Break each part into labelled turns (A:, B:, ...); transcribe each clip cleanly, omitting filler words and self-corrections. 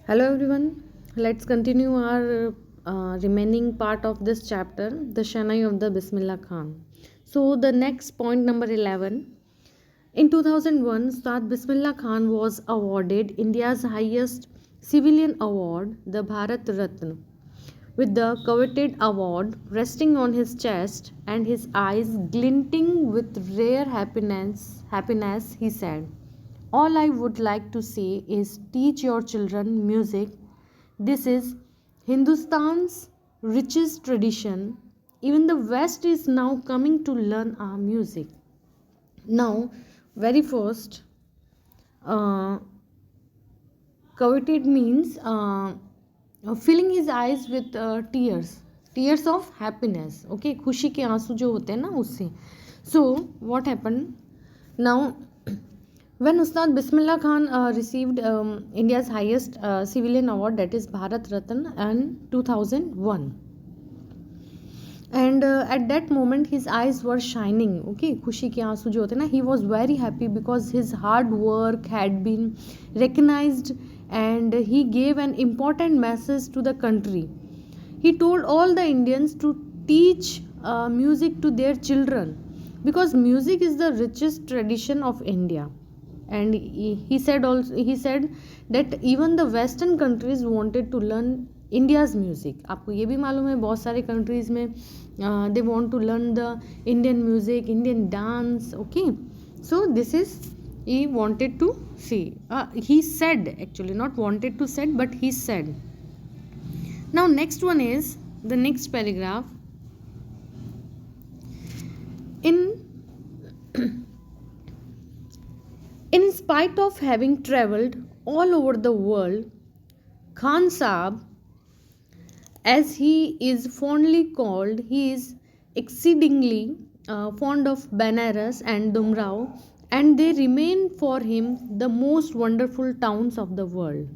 A: Hello everyone. Let's continue our remaining part of this chapter, the Shanai of the Bismillah Khan. So the next point number 11. In 2001, Ustad Bismillah Khan was awarded India's highest civilian award, the Bharat Ratna. With the coveted award resting on his chest and his eyes glinting with rare happiness, he said, "All I would like to say is teach your children music. This is Hindustan's richest tradition. Even the West is now coming to learn our music." Now, very first, uh, coveted means filling his eyes with tears of happiness. Okay, खुशी के आंसू जो होते हैं ना उससे. So what happened now? When Ustad Bismillah Khan received India's highest civilian award, that is Bharat Ratna, in 2001, and at that moment his eyes were shining. Okay, खुशी के आंसू जो होते हैं ना, he was very happy because his hard work had been recognized and he gave an important message to the country. He told all the Indians to teach music to their children because music is the richest tradition of India. And he said that even the western countries wanted to learn India's music. आपको ये भी मालूम है बहुत सारे countries में they want to learn the Indian music, Indian dance. Okay, so this is he wanted to see. He said, actually not wanted to said, but he said. Now next one is the next paragraph. In spite of having traveled all over the world, Khan Saab, as he is fondly called, he is exceedingly fond of Banaras and Dumrao, and they remain for him the most wonderful towns of the world.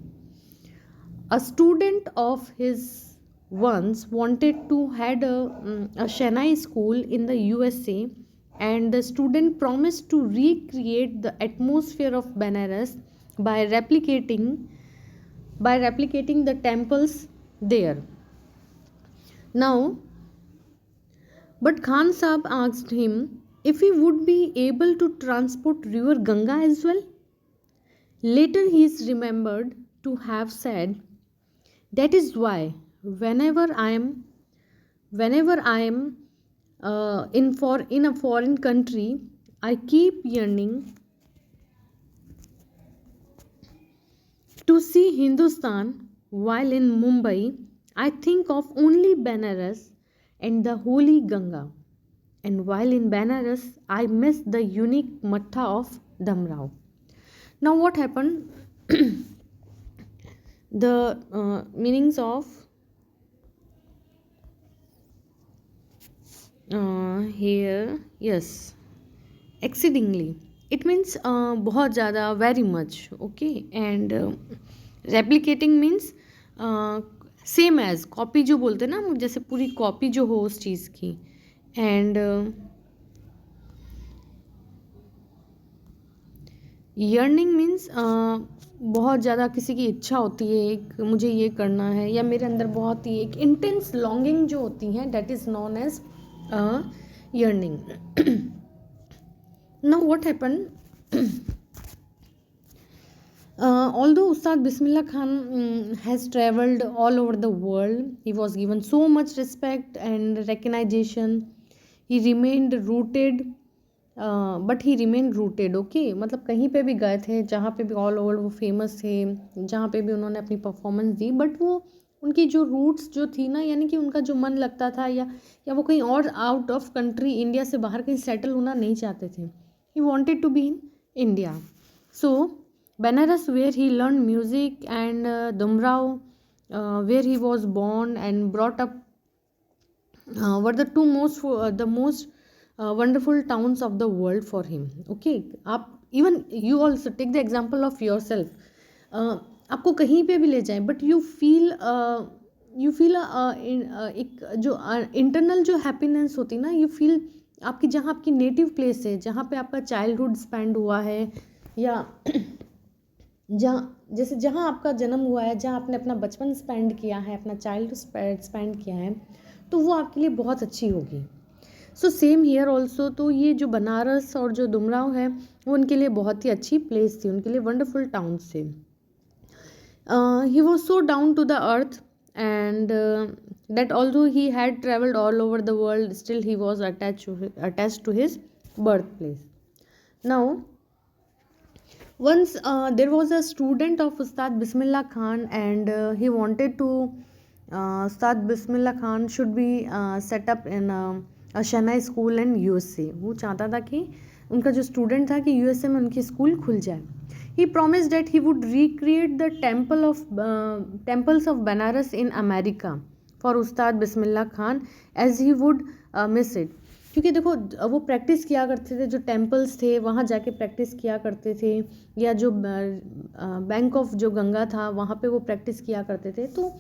A: A student of his once wanted to head a Shanai school in the USA, and the student promised to recreate the atmosphere of Banaras by replicating the temples there. Now, but Khan Saab asked him if he would be able to transport river Ganga as well. Later he is remembered to have said, "That is why whenever I am in a foreign country, I keep yearning to see Hindustan, while in Mumbai I think of only Banaras and the holy Ganga, and while in Banaras I miss the unique Matha of Damrao." Now what happened? The meanings of here, yes, exceedingly, it means बहुत ज़्यादा, very much. Okay, and replicating means same as, copy जो बोलते हैं ना, जैसे पूरी copy जो हो उस चीज़ की. एंड यर्निंग मीन्स बहुत ज़्यादा किसी की इच्छा होती है, एक मुझे ये करना है, या मेरे अंदर बहुत ही एक इंटेंस लॉन्गिंग जो होती है, that is known as yearning. Now what happen? Although Ustad Bismillah Khan has travelled all over the world, he was given so much respect and recognition. He remained rooted, but he remained rooted. Okay, मतलब कहीं पे भी गए थे, जहाँ पे भी all over वो फेमस थे, जहाँ पे भी उन्होंने अपनी परफॉर्मेंस दी, बट वो उनकी जो रूट्स जो थी ना, यानी कि उनका जो मन लगता था, या वो कहीं और आउट ऑफ कंट्री, इंडिया से बाहर कहीं सेटल होना नहीं चाहते थे. He wanted to be in India. So Banaras, where he learned music, and Dumrao, where he was born and brought up, were the most wonderful towns of the world for him. Okay, आप even you also take the example of yourself. आपको कहीं पे भी ले जाएं, but you feel एक जो internal जो हैप्पीनेस होती ना, you feel आपकी, जहाँ आपकी नेटिव प्लेस है, जहाँ पे आपका चाइल्डहुड स्पेंड हुआ है, या जहाँ आपका जन्म हुआ है, जहाँ आपने अपना बचपन स्पेंड किया है, अपना चाइल्ड स्पेंड किया है, तो वो आपके लिए बहुत अच्छी होगी। सो सेम हियर ऑल्सो, तो ये जो बनारस और जो डुमराव है वो उनके लिए बहुत ही अच्छी प्लेस थी, उनके लिए वंडरफुल टाउन थे। He was so down to the earth, and that although he had traveled all over the world, still he was attached to his birthplace. Now, once there was a student of Ustad Bismillah Khan, and he wanted to Ustad Bismillah Khan should be set up in a Shanai school in USA. वो चाहता था कि उनका जो student था कि USA में उनकी स्कूल खुल जाए. He promised that he would recreate the temples of Banaras in America for Ustad Bismillah Khan as he would miss it. क्योंकि देखो वो प्रैक्टिस किया करते थे, जो टेम्पल्स थे वहाँ जाके प्रैक्टिस किया करते थे, या जो बैंक ऑफ जो गंगा था वहाँ पे वो प्रैक्टिस किया करते थे. तो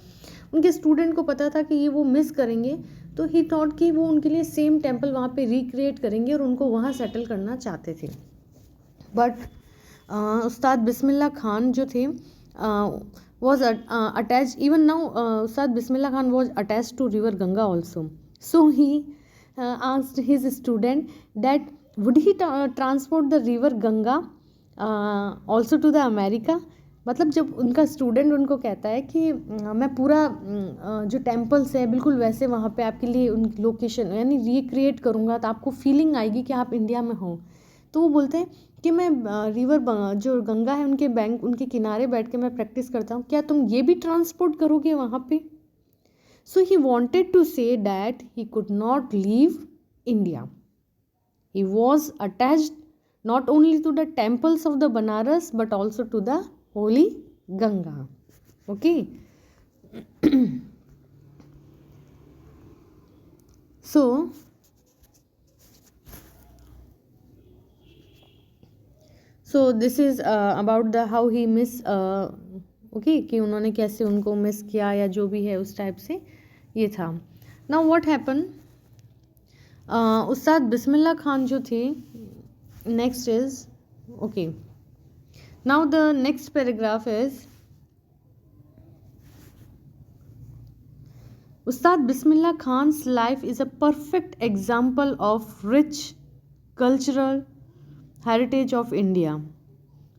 A: उनके स्टूडेंट को पता था कि ये वो मिस करेंगे, तो ही थॉट कि वो उनके लिए सेम टेम्पल वहाँ पे रिक्रिएट करेंगे और उनको वहाँ सेटल करना चाहते थे. बट उस्ताद बिस्मिल्लाह खान जो थे was attached, even now Ustad Bismillah Khan was attached to river Ganga also. So he asked his student that would he transport the river Ganga also to the America. मतलब जब उनका student उनको कहता है कि मैं पूरा जो टेम्पल्स है बिल्कुल वैसे वहाँ पे आपके लिए उन लोकेशन यानी रिक्रिएट करूँगा, तो आपको फीलिंग आएगी कि आप इंडिया में हो. तो वो बोलते हैं कि मैं रिवर जो गंगा है उनके बैंक उनके किनारे बैठ के मैं प्रैक्टिस करता हूँ, क्या तुम ये भी ट्रांसपोर्ट करोगे वहाँ पे. So he wanted to say that he could not leave India. He was attached not only to the temples of the Banaras but also to the holy Ganga. Okay. so this is about the how he miss okay कि उन्होंने कैसे उनको miss किया या जो भी है उस टाइप से ये था. Now what happened, उस्ताद बिस्मिल्लाह खान जो थे, next is okay, now the next paragraph is Ustad Bismillah Khan's life is a perfect example of rich cultural heritage of India,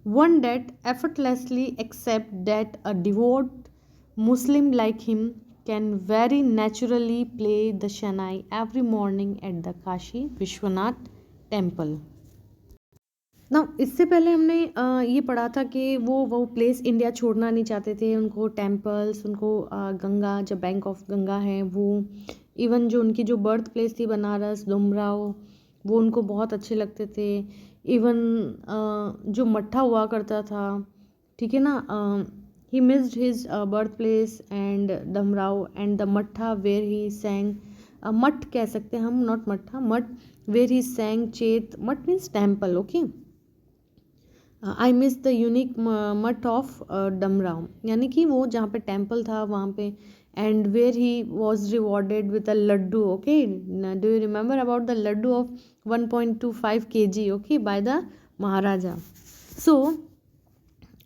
A: one that effortlessly accepts that a devout Muslim like him can very naturally play the Shanai every morning at the Kashi Vishwanath temple. ना इससे पहले हमने ये पढ़ा था कि वो place India छोड़ना नहीं चाहते थे. उनको टेम्पल्स, उनको गंगा, जब बैंक ऑफ गंगा है वो, इवन जो उनकी जो बर्थ प्लेस थी बनारस, डुमराव, वो उनको बहुत अच्छे लगते थे. इवन जो मट्ठा हुआ करता था, ठीक है ना, he missed his birth place and Dumraon and the मट्ठा वेयर ही सैंग, मठ कह सकते हैं हम, नॉट मट्ठा, मठ where he sang chait. Math means temple. Okay, I miss the unique math of Dumraon, यानी कि वो जहाँ पे टेम्पल था वहाँ पे, and where he was rewarded with a laddu. Okay, do you remember about the laddu of 1.25 kg, okay, by the Maharaja. So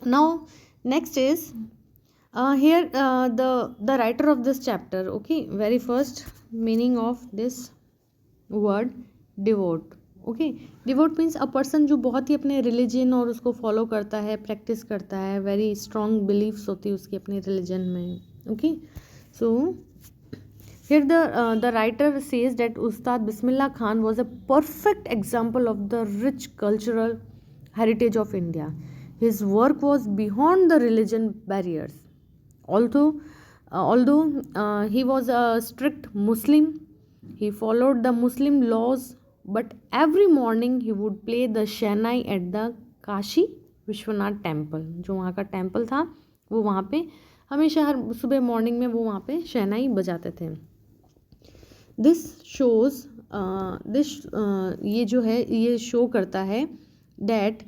A: now next is here the writer of this chapter, okay, very first meaning of this word devote. Okay, devote means a person जो बहुत ही अपने religion और उसको follow करता है, practice करता है, very strong beliefs होती है उसकी अपने रिलीजन में. Okay, so here the writer says that Ustad Bismillah Khan was a perfect example of the rich cultural heritage of India. His work was beyond the religion barriers. although he was a strict Muslim, he followed the Muslim laws, but every morning he would play the Shehnai at the Kashi Vishwanath temple. जो वहाँ का temple था वो वहाँ पे हमेशा हर सुबह morning में वो वहाँ पे शहनाई बजाते थे. दिस शोज ये जो है ये शो करता है that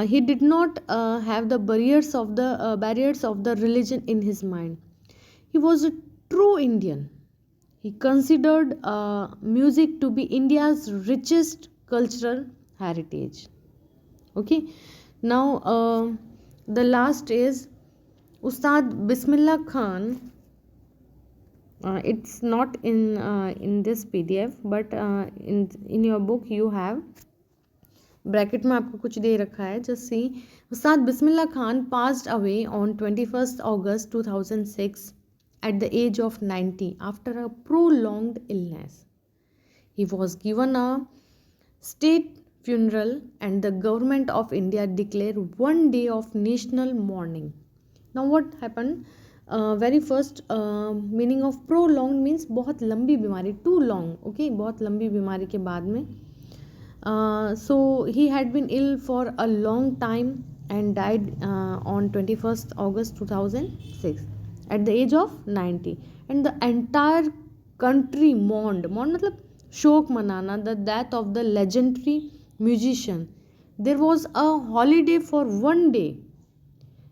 A: he did not have the barriers of the religion in his mind. He was a true Indian. He considered music to be India's richest cultural heritage. Okay, now The last is Ustad Bismillah Khan. It's not in this PDF, but in your book you have bracket में आपको कुछ दे रखा है. Just see. Ustad Bismillah Khan passed away on 21st August 2006 at the age of 90 after a prolonged illness. He was given a state funeral and the government of India declared one day of national mourning. Now what happened? Very first meaning of prolonged means बहुत लंबी बीमारी, too long. Okay, बहुत लंबी बीमारी के बाद में. So he had been ill for a long time and died on 21st August 2006 at the age of 90. And the entire country mourned मतलब शोक मनाना the death of the legendary musician. There was a holiday for one day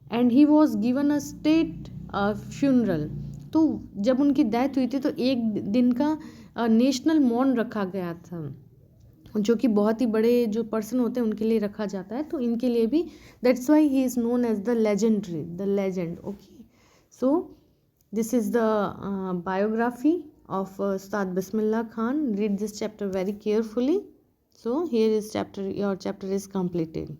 A: and he was given a state funeral. तो जब उनकी death हुई थी तो एक दिन का नेशनल मौन रखा गया था, जो कि बहुत ही बड़े जो पर्सन होते हैं उनके लिए रखा जाता है. तो इनके लिए भी that's why he is known as the legendary, the legend. Okay, so this is the biography of Ustad Bismillah Khan. Read this chapter very carefully. So here is chapter, your chapter is completed.